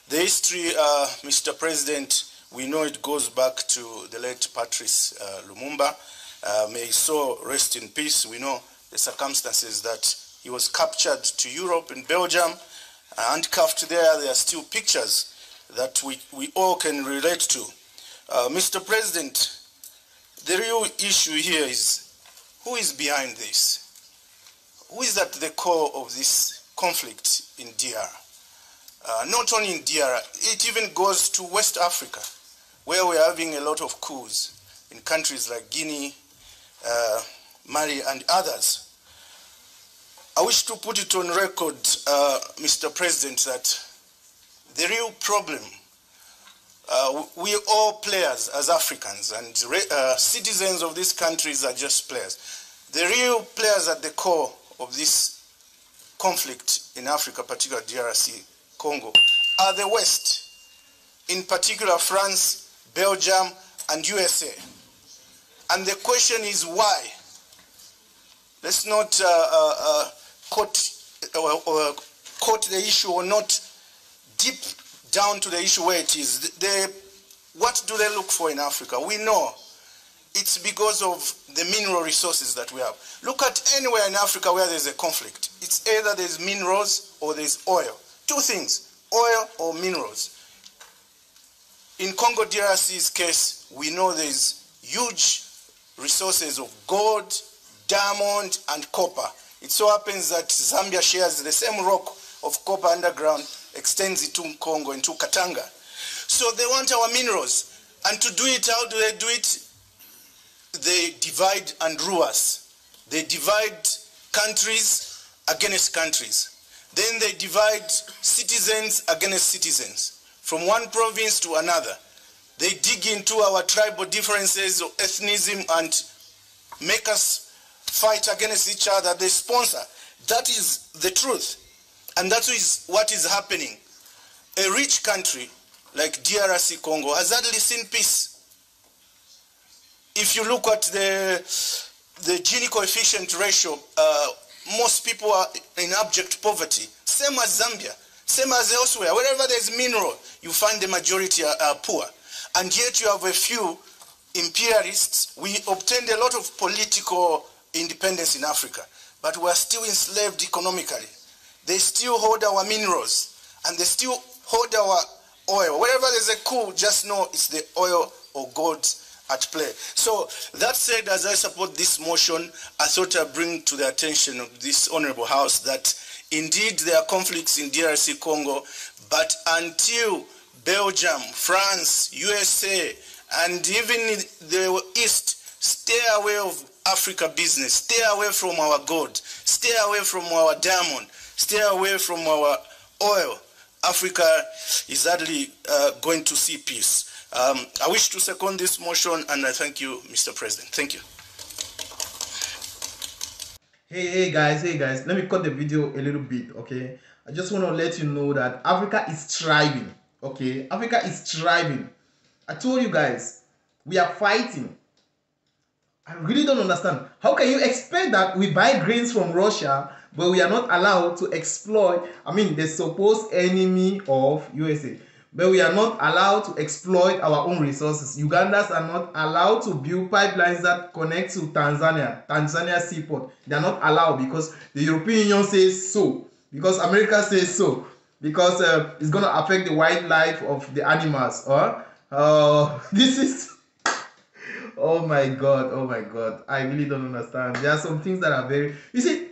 The history, Mr. President, we know it goes back to the late Patrice Lumumba. May his soul rest in peace. We know the circumstances that he was captured to Europe in Belgium, handcuffed there. There are still pictures that we all can relate to. Mr. President, the real issue here is who is behind this? Who is at the core of this conflict in DR? Not only in DR, it even goes to West Africa, where we are having a lot of coups in countries like Guinea, Mali, and others. I wish to put it on record, Mr. President, that the real problem, we are all players as Africans, and citizens of these countries are just players. The real players at the core of this conflict in Africa, particularly DRC, Congo, are the West, in particular France, Belgium, and USA. And the question is why? Let's not quote the issue, or not deep down to the issue where it is. What do they look for in Africa? We know it's because of the mineral resources that we have. Look at anywhere in Africa where there's a conflict. It's either there's minerals or there's oil. Two things, oil or minerals. In Congo DRC's case, we know there's huge resources of gold, diamond, and copper. It so happens that Zambia shares the same rock of copper underground, extends into Congo, into Katanga. So they want our minerals. And to do it, how do they do it? They divide and rule us. They divide countries against countries. Then they divide citizens against citizens, from one province to another. They dig into our tribal differences of ethnicism and make us fight against each other. They sponsor. That is the truth. And that is what is happening. A rich country like DRC Congo has hardly seen peace. If you look at the Gini coefficient ratio, most people are in abject poverty. Same as Zambia, same as elsewhere. Wherever there's mineral, you find the majority are poor. And yet you have a few imperialists. We obtained a lot of political independence in Africa, but we are still enslaved economically. They still hold our minerals, and they still hold our oil. Wherever there's a coup, just know it's the oil or gold at play. So that said, as I support this motion, I thought I'd bring to the attention of this Honorable House that indeed there are conflicts in DRC Congo, but until Belgium, France, USA, and even the East stay away of Africa business, stay away from our gold, stay away from our diamond, stay away from our oil, Africa is hardly going to see peace. I wish to second this motion, and I thank you, Mr. President. Thank you. Hey guys, let me cut the video a little bit, okay? I just want to let you know that Africa is thriving, okay? Africa is thriving. I told you guys, we are fighting. I really don't understand. How can you expect that we buy grains from Russia, but we are not allowed to exploit, the supposed enemy of USA? But we are not allowed to exploit our own resources. Ugandans are not allowed to build pipelines that connect to Tanzania seaport. They are not allowed because the European Union says so, because America says so, because it's going to affect the wildlife of the animals. This is... oh my God, I really don't understand. There are some things that are very... You see,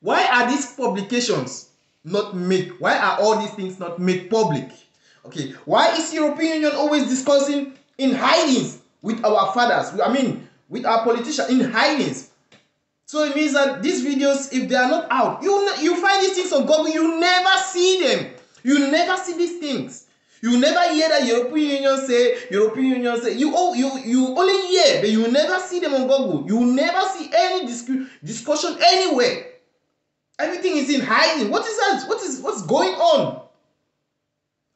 why are these publications not made? Why are all these things not made public? Okay, why is European Union always discussing in hidings with our fathers? With our politicians in hidings. So it means that these videos, if they are not out, you find these things on Google, you never see them. You never see these things. You never hear that European Union say. You only hear, but you never see them on Google. You never see any discussion anywhere. Everything is in hiding. What is that? What's going on?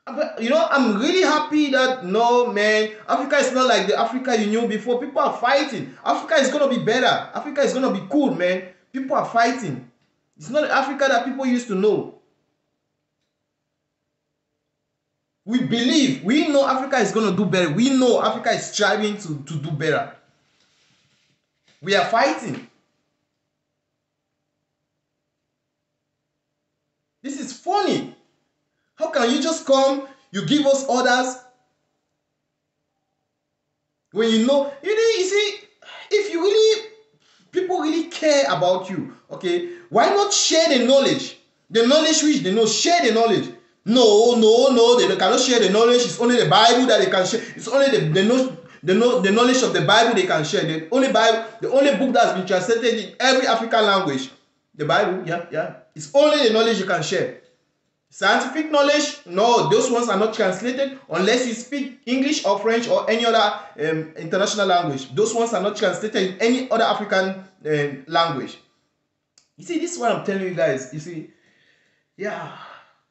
But, I'm really happy that, no, man, Africa is not like the Africa you knew before. People are fighting. Africa is going to be better. Africa is going to be cool, man. People are fighting. It's not the Africa that people used to know. We believe, we know Africa is going to do better. We know Africa is striving to do better. We are fighting. This is funny. How can you just come, you give us orders, when you know, you see, if you really, people really care about you, okay, why not share the knowledge? The knowledge which they know, share the knowledge. No, they cannot share the knowledge. It's only the Bible that they can share. It's only the knowledge of the Bible they can share. The only book that has been translated in every African language. The Bible, yeah. It's only the knowledge you can share. Scientific knowledge, no, those ones are not translated unless you speak English or French or any other international language. Those ones are not translated in any other African language. You see, this is what I'm telling you guys. You see, yeah,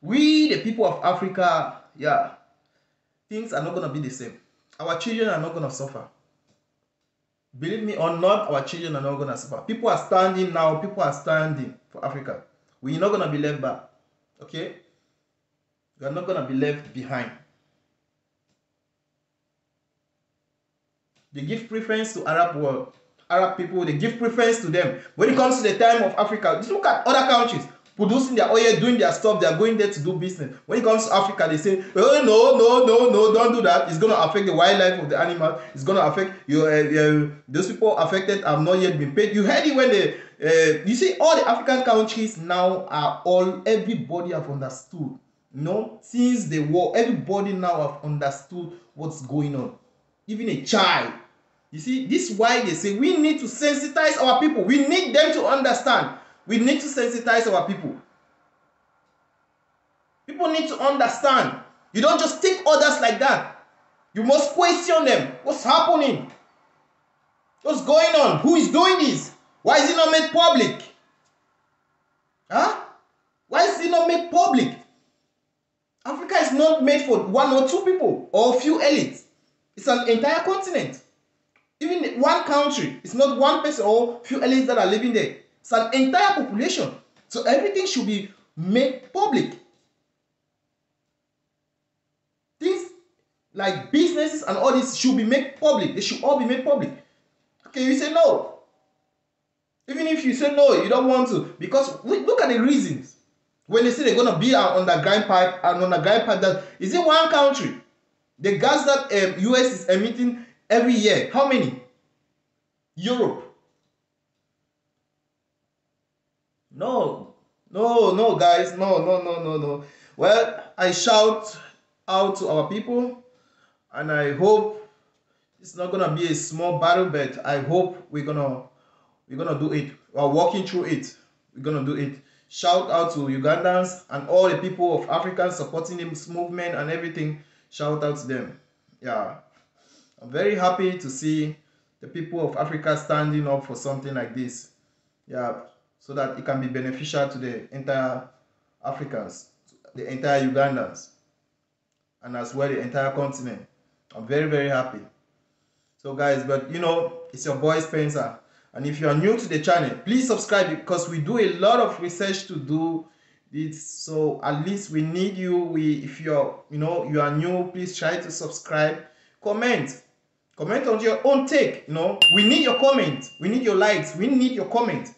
we, the people of Africa, yeah, things are not going to be the same. Our children are not going to suffer. Believe me or not, our children are not going to suffer. People are standing now. People are standing for Africa. We're not going to be left back. Okay? We are not going to be left behind. They give preference to Arab world. Arab people, they give preference to them. When it comes to the time of Africa, just look at other countries producing their oil, doing their stuff. They are going there to do business. When it comes to Africa, they say, oh, no, don't do that. It's going to affect the wildlife of the animal. It's going to affect you. Those people affected have not yet been paid. You heard it when they, you see, all the African countries now are everybody have understood. You know, since the war, everybody now have understood what's going on. Even a child. You see, this is why they say we need to sensitize our people. We need them to understand. We need to sensitize our people. People need to understand. You don't just take orders like that. You must question them. What's happening? What's going on? Who is doing this? Why is it not made public? Huh? Why is it not made public? Africa is not made for one or two people or a few elites. It's an entire continent. Even one country. It's not one person or few elites that are living there. It's an entire population. So everything should be made public. Things like businesses and all this should be made public. They should all be made public. Okay, you say no. Even if you say no, you don't want to. Because look at the reasons. When they say they're going to be an underground pipe, that is it one country? The gas that US is emitting every year, how many? Europe. No, guys, no. Well, I shout out to our people, and I hope it's not gonna be a small battle, but I hope we're gonna do it. We're walking through it. We're gonna do it. Shout out to Ugandans and all the people of Africa supporting this movement and everything. Shout out to them. Yeah, I'm very happy to see the people of Africa standing up for something like this. Yeah, so that it can be beneficial to the entire Africans, the entire Ugandans, and as well the entire continent. I'm very, very happy. So guys, but you know, it's your boy Spencer. And if you are new to the channel, please subscribe, because we do a lot of research to do this. So at least we need you. If you're, you are new, please try to subscribe. Comment on your own take. We need your comment. We need your likes. We need your comment.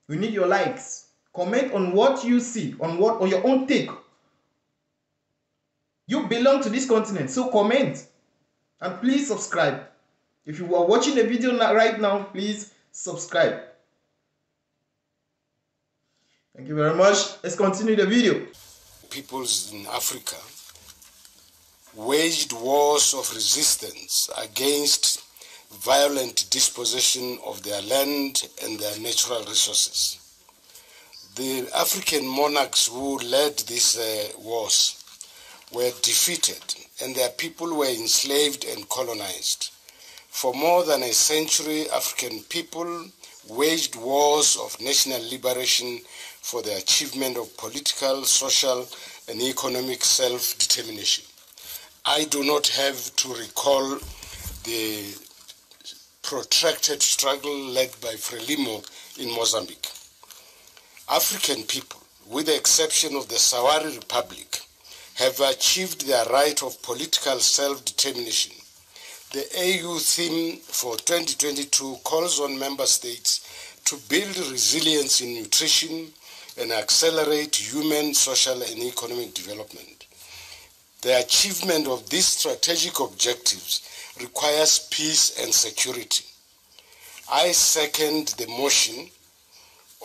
We need your likes. Comment on what you see, on your own take. You belong to this continent, so comment. And please subscribe. If you are watching the video right now, please subscribe. Thank you very much. Let's continue the video. Peoples in Africa waged wars of resistance against violent dispossession of their land and their natural resources. The African monarchs who led these wars were defeated, and their people were enslaved and colonized. For more than a century, African people waged wars of national liberation for the achievement of political, social, and economic self-determination. I do not have to recall the protracted struggle led by Frelimo in Mozambique. African people, with the exception of the Sahrawi Republic, have achieved their right of political self-determination. The AU theme for 2022 calls on member states to build resilience in nutrition and accelerate human, social, and economic development. The achievement of these strategic objectives requires peace and security. I second the motion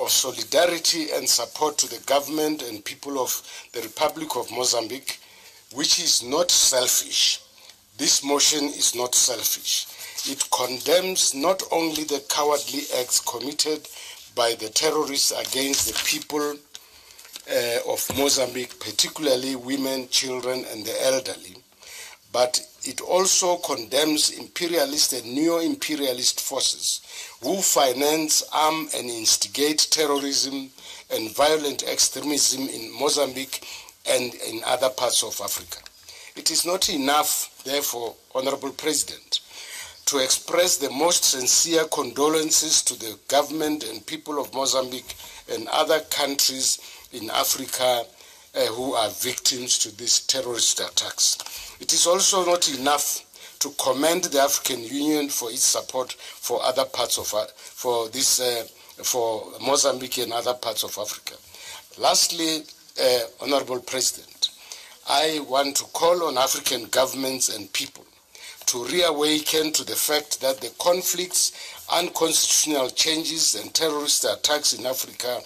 of solidarity and support to the government and people of the Republic of Mozambique, which is not selfish. This motion is not selfish. It condemns not only the cowardly acts committed by the terrorists against the people of Mozambique, particularly women, children, and the elderly, but it also condemns imperialist and neo-imperialist forces who finance, arm, and instigate terrorism and violent extremism in Mozambique and in other parts of Africa. It is not enough, therefore, Honorable President, to express the most sincere condolences to the government and people of Mozambique and other countries in Africa who are victims to these terrorist attacks. It is also not enough to commend the African Union for its support for other parts of for Mozambique and other parts of Africa. Lastly, Honorable President, I want to call on African governments and people to reawaken to the fact that the conflicts, unconstitutional changes, and terrorist attacks in Africa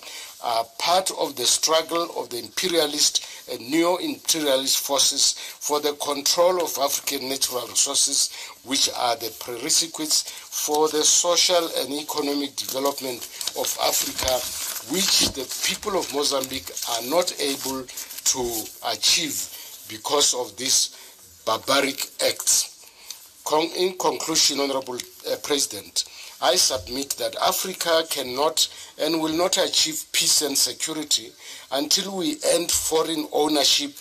are part of the struggle of the imperialist and neo-imperialist forces for the control of African natural resources, which are the prerequisites for the social and economic development of Africa, which the people of Mozambique are not able to achieve because of these barbaric acts. In conclusion, Honorable President, I submit that Africa cannot and will not achieve peace and security until we end foreign ownership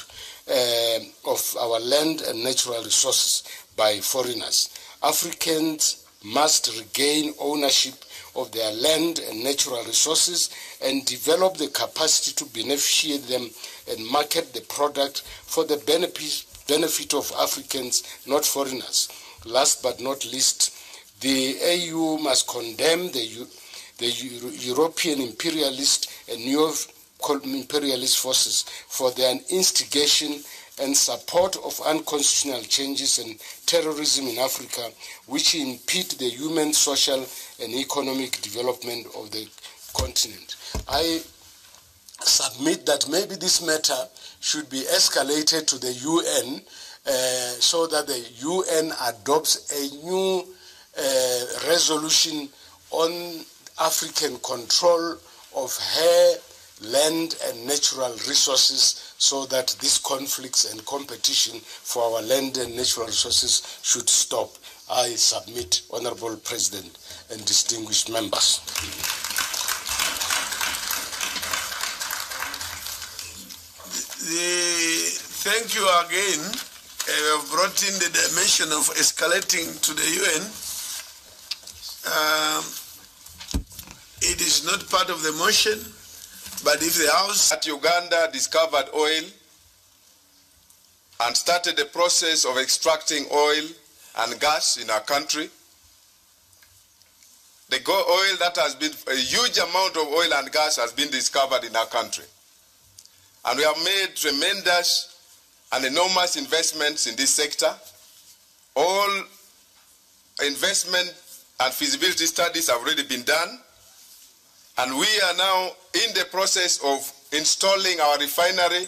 of our land and natural resources by foreigners. Africans must regain ownership of their land and natural resources and develop the capacity to beneficiate them and market the product for the benefit of Africans, not foreigners. Last but not least, the AU must condemn the European imperialist and neo-imperialist forces for their instigation and support of unconstitutional changes and terrorism in Africa, which impede the human, social, and economic development of the continent. I submit that maybe this matter should be escalated to the UN so that the UN adopts a new resolution on African control of her land and natural resources, so that these conflicts and competition for our land and natural resources should stop. I submit, Honorable President and distinguished members. Thank you again. You have brought in the dimension of escalating to the UN. It is not part of the motion, but if the House at Uganda discovered oil and started the process of extracting oil and gas in our country, the oil that has been, a huge amount of oil and gas has been discovered in our country. And we have made tremendous and enormous investments in this sector. All investment and feasibility studies have already been done. And we are now in the process of installing our refinery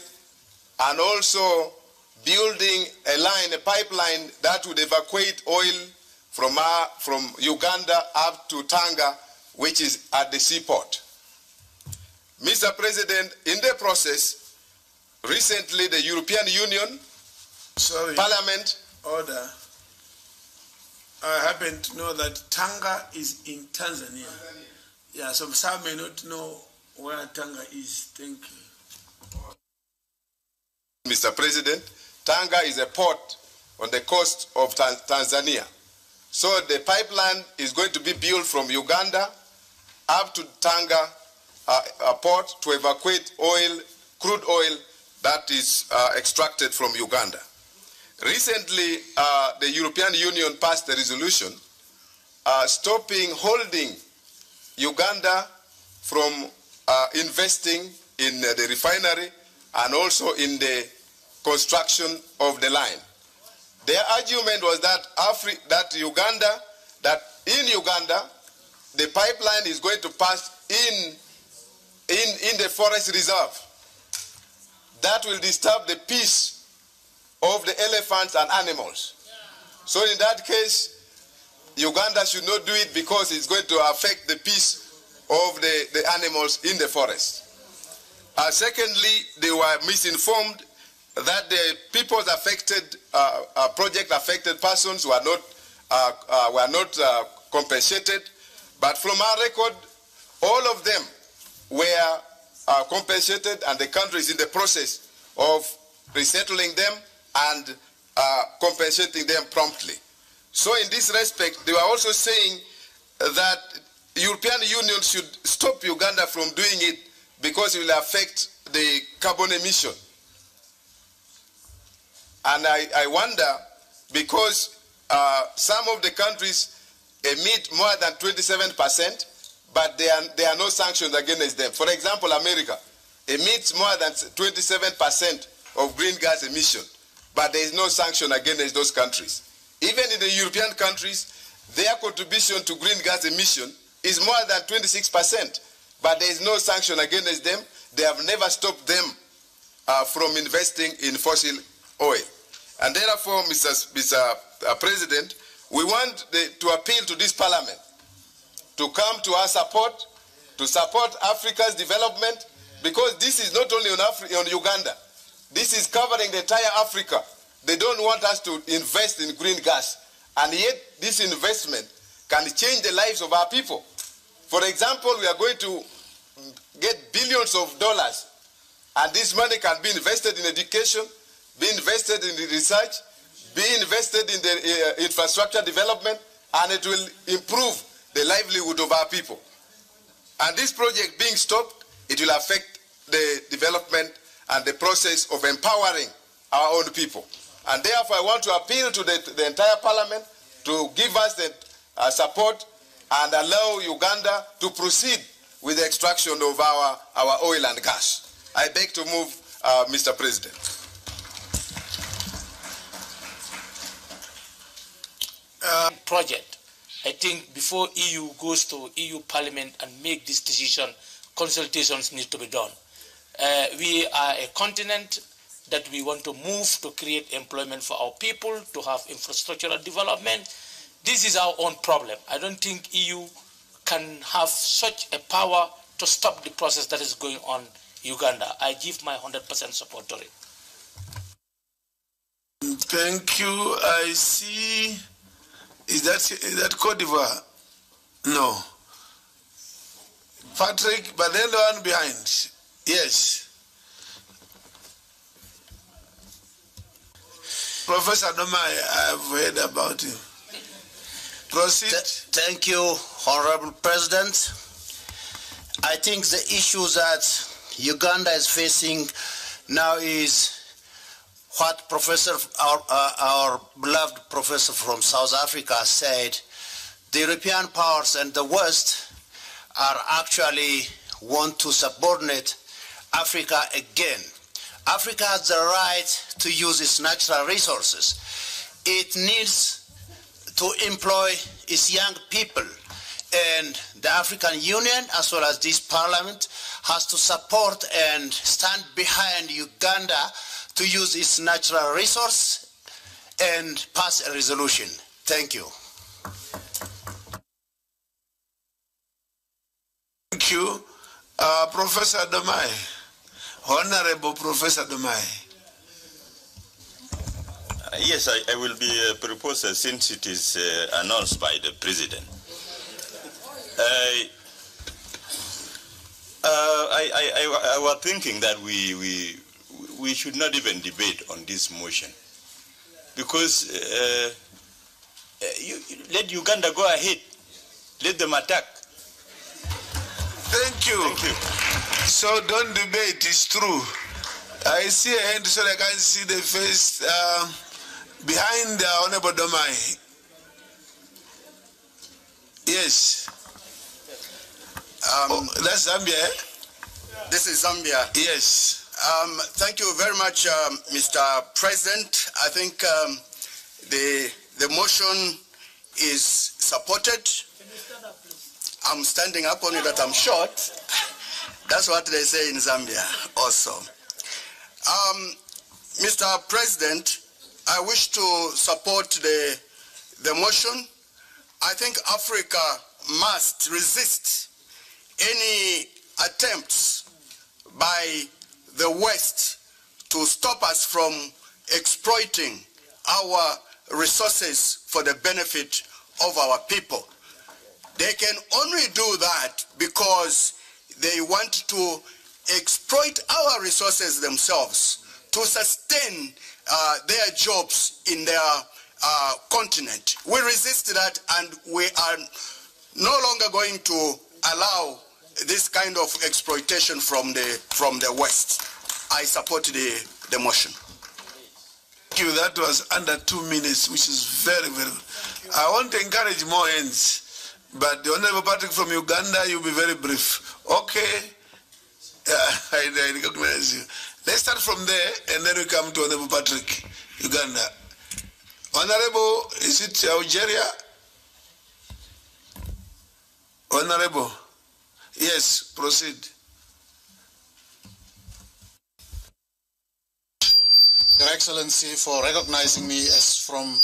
and also building a line, a pipeline that would evacuate oil from Uganda up to Tanga, which is at the seaport. Mr. President, in the process, recently the European Union, Parliament... Order. I happen to know that Tanga is in Tanzania. Yeah, so some may not know where Tanga is. Thank you. Mr. President, Tanga is a port on the coast of Tanzania. So the pipeline is going to be built from Uganda up to Tanga, a port to evacuate oil, crude oil, that is extracted from Uganda. Recently, the European Union passed a resolution stopping holding Uganda from investing in the refinery and also in the construction of the line. Their argument was that in Uganda, the pipeline is going to pass in the forest reserve. That will disturb the peace of the elephants and animals. So in that case, Uganda should not do it because it's going to affect the peace of the animals in the forest. Secondly, they were misinformed that the people's affected, project-affected persons were not compensated. But from our record, all of them were compensated, and the country is in the process of resettling them and compensating them promptly. So in this respect, they were also saying that the European Union should stop Uganda from doing it because it will affect the carbon emission. And I wonder, because some of the countries emit more than 27%, but there are no sanctions against them. For example, America emits more than 27% of green gas emission, but there is no sanction against those countries. Even in the European countries, their contribution to green gas emission is more than 26%, but there is no sanction against them. They have never stopped them from investing in fossil oil. And therefore, Mr. President, we want to appeal to this parliament to come to our support, to support Africa's development, because this is not only on Uganda. This is covering the entire Africa. They don't want us to invest in green gas, and yet this investment can change the lives of our people. For example, we are going to get billions of dollars, and this money can be invested in education, be invested in the research, be invested in the infrastructure development, and it will improve the livelihood of our people. And this project being stopped, it will affect the development and the process of empowering our own people. And therefore, I want to appeal to the entire parliament to give us the support and allow Uganda to proceed with the extraction of our oil and gas. I beg to move, Mr. President. Project. I think before EU goes to EU Parliament and make this decision, consultations need to be done. We are a continent that we want to move to create employment for our people, to have infrastructural development. This is our own problem. I don't think EU can have such a power to stop the process that is going on in Uganda. I give my 100% support to it. Thank you. I see. Is that Cote d'Ivoire? No. Patrick, but then the one behind. Yes. Professor Domai, I've heard about him. Proceed. Thank you, Honorable President. I think the issue that Uganda is facing now is what our beloved professor from South Africa said. The European powers and the West are actually want to subordinate Africa again. Africa has the right to use its natural resources. It needs to employ its young people, and the African Union, as well as this parliament, has to support and stand behind Uganda to use its natural resource and pass a resolution. Thank you. Thank you. Professor Domai, Honorable Professor Domai. Yes, I will be a proposer since it is announced by the President. I was thinking that we should not even debate on this motion, because let Uganda go ahead, let them attack. Thank you. Thank you. So don't debate, it's true. I see a hand, so I can't see the face. Behind the Honorable Domai. Yes. That's Zambia, eh? This is Zambia. Yes. Thank you very much, Mr. President. I think the motion is supported. Can you stand up, please? I'm standing up only that I'm short. That's what they say in Zambia also. Mr. President, I wish to support the motion. I think Africa must resist any attempts by the West to stop us from exploiting our resources for the benefit of our people. They can only do that because they want to exploit our resources themselves to sustain their jobs in their continent. We resist that, and we are no longer going to allow this kind of exploitation from the West. I support the motion. Thank you. That was under 2 minutes, which is very, very good. I want to encourage more hands, but the Honorable Patrick from Uganda, you'll be very brief. Okay. I recognize you. Let's start from there, and then we come to Honorable Patrick, Uganda. Honorable, is it Algeria? Honorable. Yes, proceed. Your Excellency, for recognizing me as from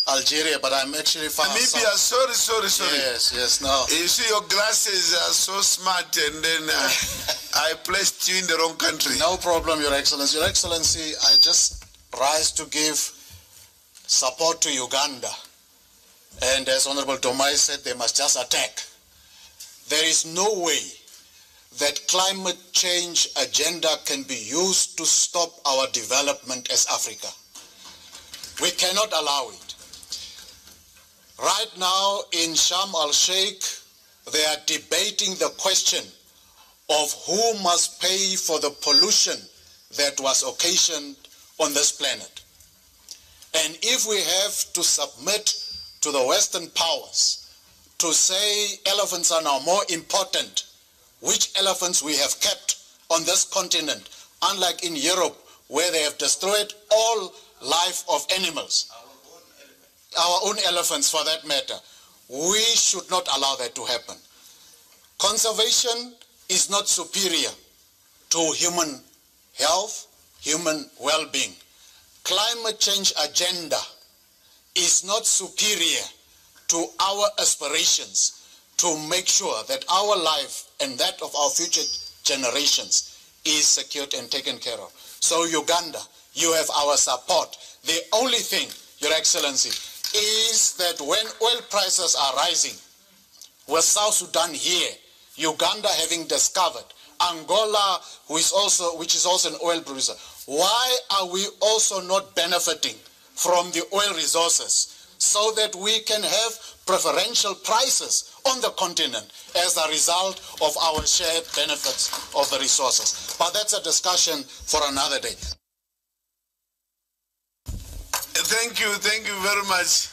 Algeria, but I'm actually from Namibia. Sorry. Yes, no. You see, your glasses are so smart, and then I placed you in the wrong country. No problem, Your Excellency. Your Excellency, I just rise to give support to Uganda. And as Honorable Domai said, they must just attack. There is no way that climate change agenda can be used to stop our development as Africa. We cannot allow it. Right now in Sharm el-Sheikh, they are debating the question of who must pay for the pollution that was occasioned on this planet. And if we have to submit to the Western powers to say elephants are now more important, which elephants we have kept on this continent, unlike in Europe, where they have destroyed all life of animals, our own elephants for that matter, we should not allow that to happen. Conservation is not superior to human health, human well-being. Climate change agenda is not superior to our aspirations to make sure that our life and that of our future generations is secured and taken care of. So Uganda, you have our support. The only thing, Your Excellency, is that when oil prices are rising, with South Sudan here, Uganda having discovered, Angola, which is also an oil producer, why are we also not benefiting from the oil resources so that we can have preferential prices on the continent as a result of our shared benefits of the resources? But that's a discussion for another day. Thank you very much,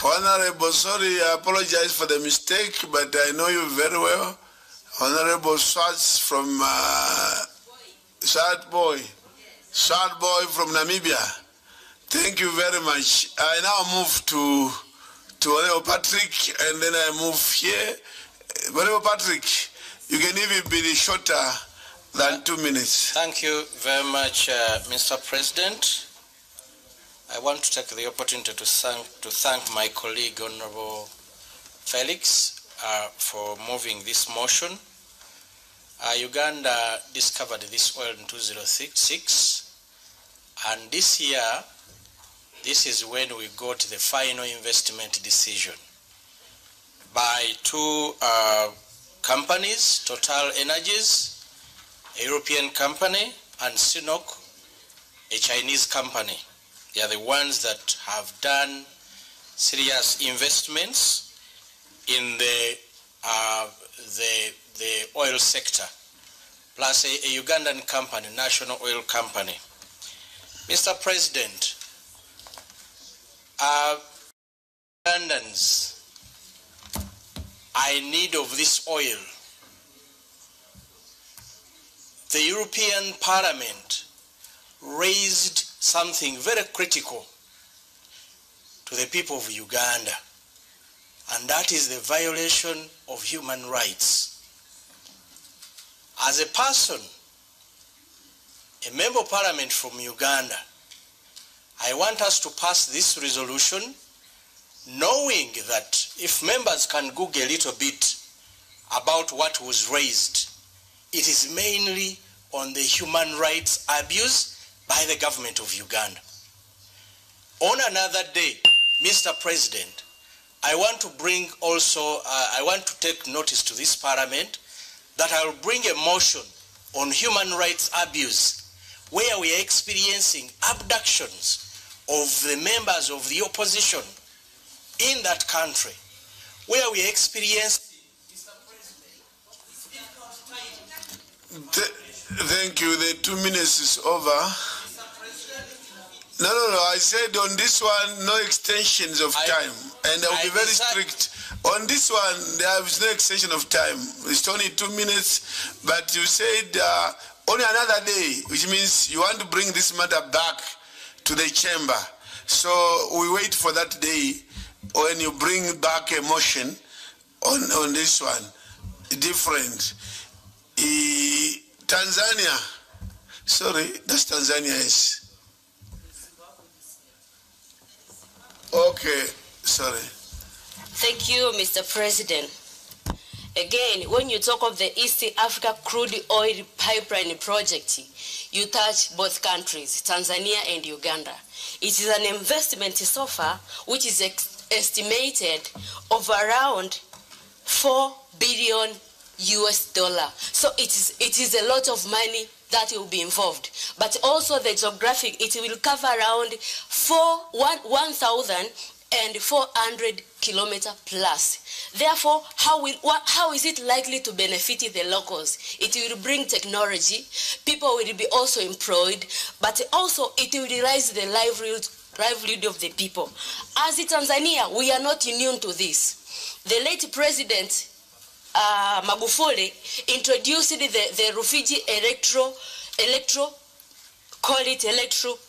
Honorable. Sorry, I apologize for the mistake, but I know you very well. Honorable Swartz from Shard Boy from Namibia. Thank you very much. I now move to Honorable Patrick, and then I move here. Honorable Patrick, you can even be shorter than 2 minutes. Thank you very much, Mr. President. I want to take the opportunity to thank my colleague, Honorable Felix, for moving this motion. Uganda discovered this oil in 2006, and this year, this is when we got the final investment decision by two companies, Total Energies, a European company, and Sinopec, a Chinese company. They are the ones that have done serious investments in the oil sector. plus a Ugandan company, National Oil Company. Mr. President, Ugandans are in need of this oil. The European Parliament raised something very critical to the people of Uganda, and that is the violation of human rights. As a person, a member of Parliament from Uganda, I want us to pass this resolution knowing that if members can Google a little bit about what was raised, it is mainly on the human rights abuse by the government of Uganda. On another day, Mr. President, I want to bring also, I want to take notice to this Parliament that I will bring a motion on human rights abuse where we are experiencing abductions of the members of the opposition in that country, where we experience. Thank you. The 2 minutes is over. No. I said on this one, no extensions of time, and I'll be very strict. On this one, there is no extension of time. It's only 2 minutes, but you said only another day, which means you want to bring this matter back to the chamber. So we wait for that day when you bring back a motion on this one. Different. Tanzania. Sorry, that's Tanzania, yes. Okay, sorry. Thank you, Mr. President. Again, when you talk of the East Africa Crude Oil Pipeline project, you touch both countries, Tanzania and Uganda. It is an investment so far which is estimated of around $4 billion. So it is a lot of money that will be involved. But also the geographic, it will cover around 1,400 kilometers plus. Therefore, how is it likely to benefit the locals? It will bring technology, people will be also employed, but also it will raise the livelihood of the people. As in Tanzania, we are not immune to this. The late president, Magufuli, introduced the refugee electro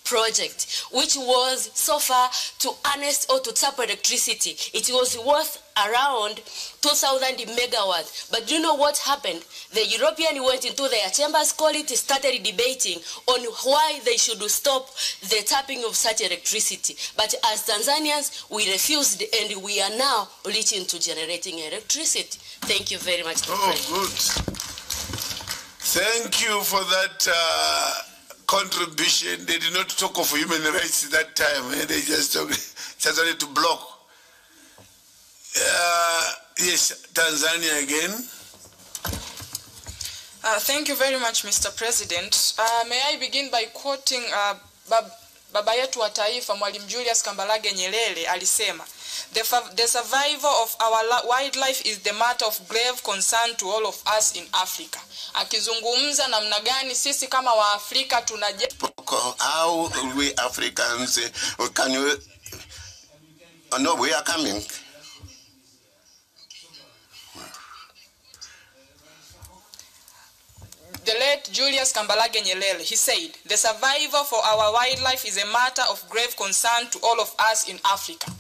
project, which was so far to harness or to tap electricity. It was worth around 2,000 megawatts. But do you know what happened? The European went into their chambers, started debating on why they should stop the tapping of such electricity. But as Tanzanians, we refused, and we are now reaching to generating electricity. Thank you very much. Oh, good. Thank you for that contribution. They did not talk of human rights that time. They just wanted to block. Yes, Tanzania again. Thank you very much, Mr. President. May I begin by quoting baba yetu wa taifa Mwalimu Julius Kambarage Nyerere alisema, the survival of our wildlife is the matter of grave concern to all of us in Africa. Akizungumza namna gani sisi kama wa Afrika tunaje. How we Africans can you no, we are coming. The late Julius Kambarage Nyerere, he said, the survival for our wildlife is a matter of grave concern to all of us in Africa.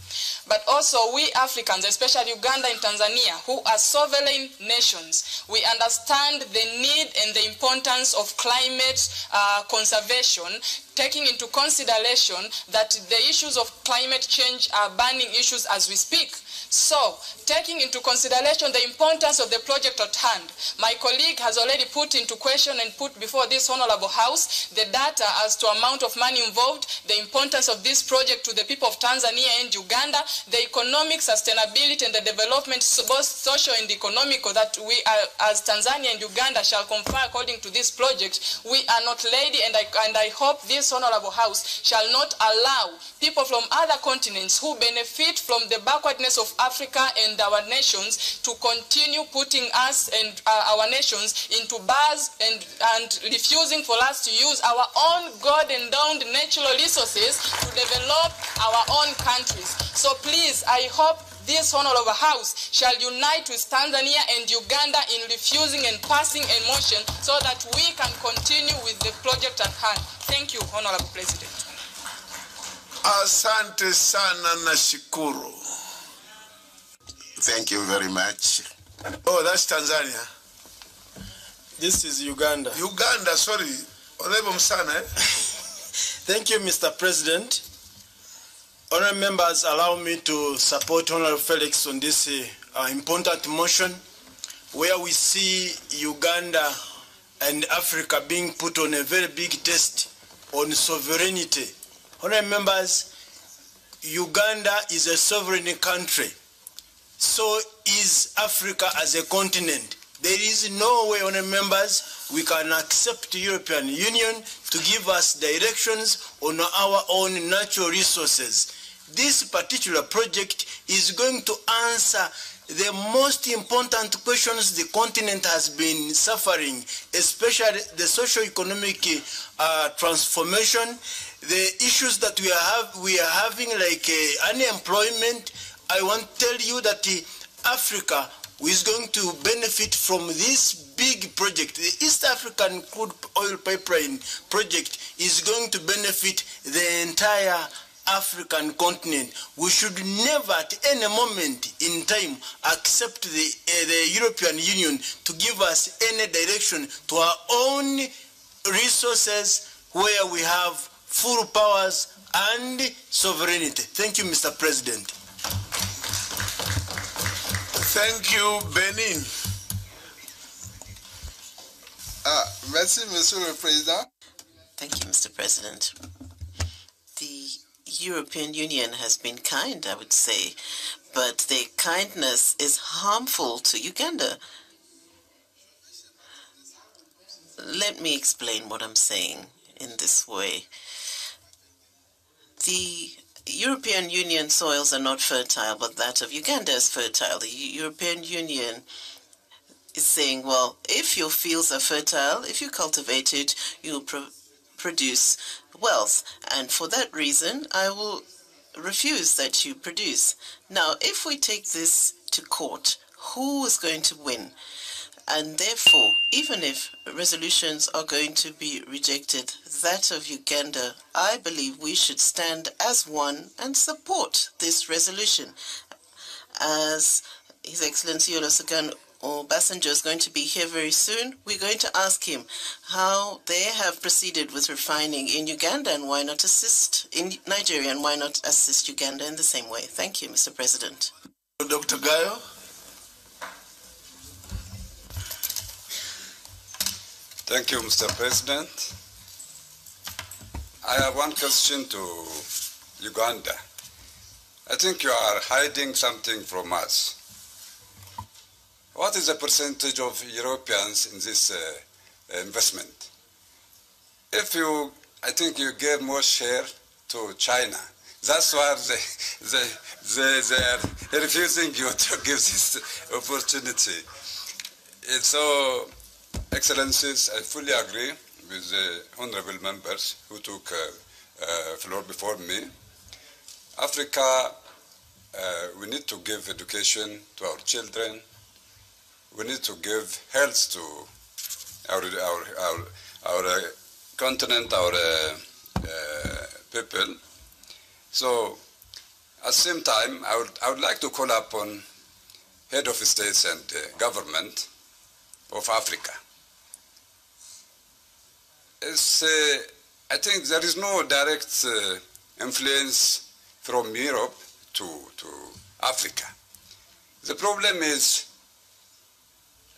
But also we Africans, especially Uganda and Tanzania, who are sovereign nations, we understand the need and the importance of climate conservation, taking into consideration that the issues of climate change are burning issues as we speak. So, taking into consideration the importance of the project at hand, my colleague has already put into question and put before this honorable house the data as to amount of money involved, the importance of this project to the people of Tanzania and Uganda, the economic sustainability and the development, both social and economical, that we are, as Tanzania and Uganda shall confer according to this project, we are not ready, and I hope this Honorable House shall not allow people from other continents who benefit from the backwardness of Africa and our nations to continue putting us and our nations into bars and refusing for us to use our own God-endowed natural resources to develop our own countries. So please, I hope this Honorable House shall unite with Tanzania and Uganda in refusing and passing a motion so that we can continue with the project at hand. Thank you, Honorable President. Asante sana nashukuru. Thank you very much. Oh, that's Tanzania. This is Uganda. Uganda, sorry. Honorable Msana, eh? Thank you, Mr. President. Honorable members, allow me to support Honorable Felix on this important motion where we see Uganda and Africa being put on a very big test on sovereignty. Honorable members, Uganda is a sovereign country. So is Africa as a continent. There is no way, honorable members, we can accept the European Union to give us directions on our own natural resources. This particular project is going to answer the most important questions the continent has been suffering, especially the socio-economic transformation, the issues that we are having like unemployment. I want to tell you that Africa is going to benefit from this big project. The East African Crude Oil Pipeline project is going to benefit the entire African continent. We should never at any moment in time accept the European Union to give us any direction to our own resources where we have full powers and sovereignty. Thank you, Mr. President. Thank you, Benin. Merci, Monsieur le Président. Thank you, Mr. President. The European Union has been kind, I would say, but their kindness is harmful to Uganda. Let me explain what I'm saying in this way. The European Union soils are not fertile, but that of Uganda is fertile. The European Union is saying, well, if your fields are fertile, if you cultivate it, you'll produce wealth. And for that reason, I will refuse that you produce. Now, if we take this to court, who is going to win? And therefore, even if resolutions are going to be rejected, that of Uganda, I believe we should stand as one and support this resolution. As His Excellency Olusegun Obasanjo is going to be here very soon, we're going to ask him how they have proceeded with refining in Uganda and why not assist in Nigeria and why not assist Uganda in the same way. Thank you, Mr. President. Dr. Gayo. Thank you, Mr. President. I have one question to Uganda. I think you are hiding something from us. What is the percentage of Europeans in this investment? I think you gave more share to China. That's why they are refusing you to give this opportunity. So, Excellencies, I fully agree with the honorable members who took floor before me. Africa, we need to give education to our children. We need to give health to our continent, our people. So, at the same time, I would like to call upon head of states and government of Africa. I think there is no direct influence from Europe to Africa. The problem is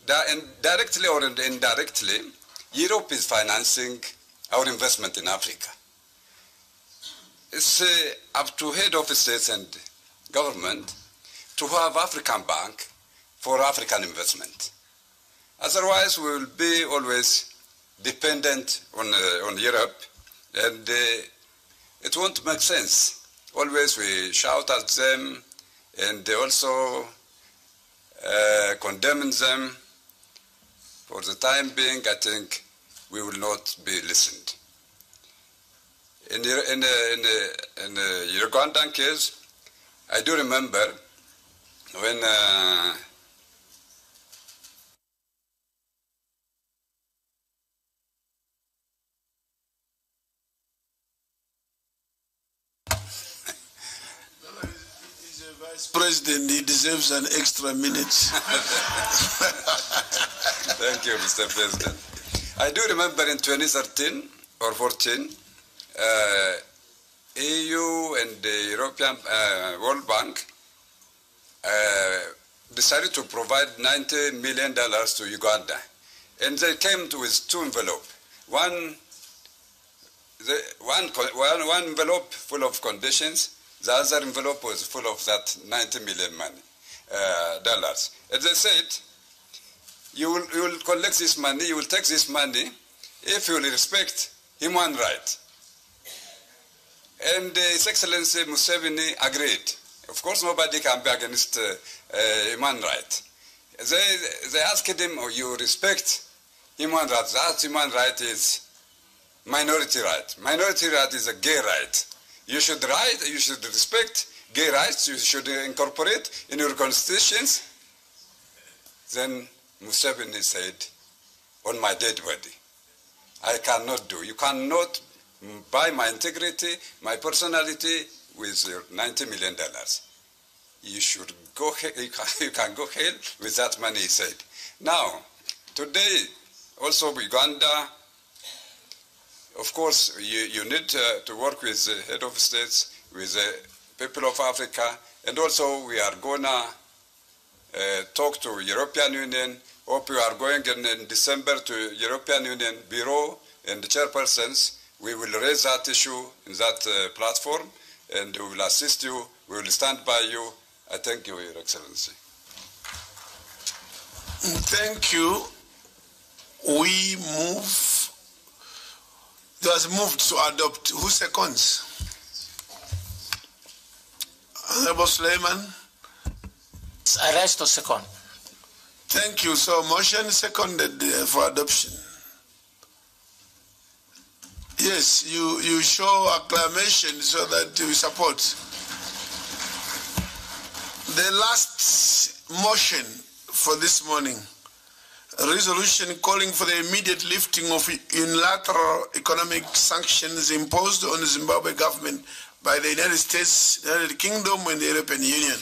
that directly or indirectly, Europe is financing our investment in Africa. It's up to head of states and government to have African Bank for African investment. Otherwise, we will be always dependent on Europe, and it won't make sense. Always we shout at them and also condemn them. For the time being, I think we will not be listened. In the Ugandan case, I do remember when Vice President, he deserves an extra minute. Thank you, Mr. President. I do remember in 2013 or 14, EU and the European World Bank decided to provide $90 million to Uganda. And they came with two envelopes. One envelope full of conditions. The other envelope was full of that $90 million dollars. And they said, you will collect this money, you will take this money if you will respect human rights. And His Excellency Museveni agreed. Of course, nobody can be against human rights. They asked him, oh, you respect human rights. That human right is minority right. Minority right is a gay right. You should respect gay rights. You should incorporate in your constitutions. Then Museveni said, on my dead body, I cannot do. You cannot buy my integrity, my personality with your $90 million. You should go. You can go hell with that money, he said. Now, today, also Uganda. Of course, you need to work with the head of states, with the people of Africa, and also we are gonna talk to European Union. Hope we are going in December to European Union Bureau and the chairpersons. We will raise that issue in that platform, and we will assist you. We will stand by you. I thank you, Your Excellency. Thank you. We move. It was moved to adopt. Who seconds? Honorable Suleiman. I rise to second. Thank you. So motion seconded for adoption. Yes, you show acclamation so that we support. The last motion for this morning. A resolution calling for the immediate lifting of unilateral economic sanctions imposed on the Zimbabwe government by the United States, the United Kingdom, and the European Union.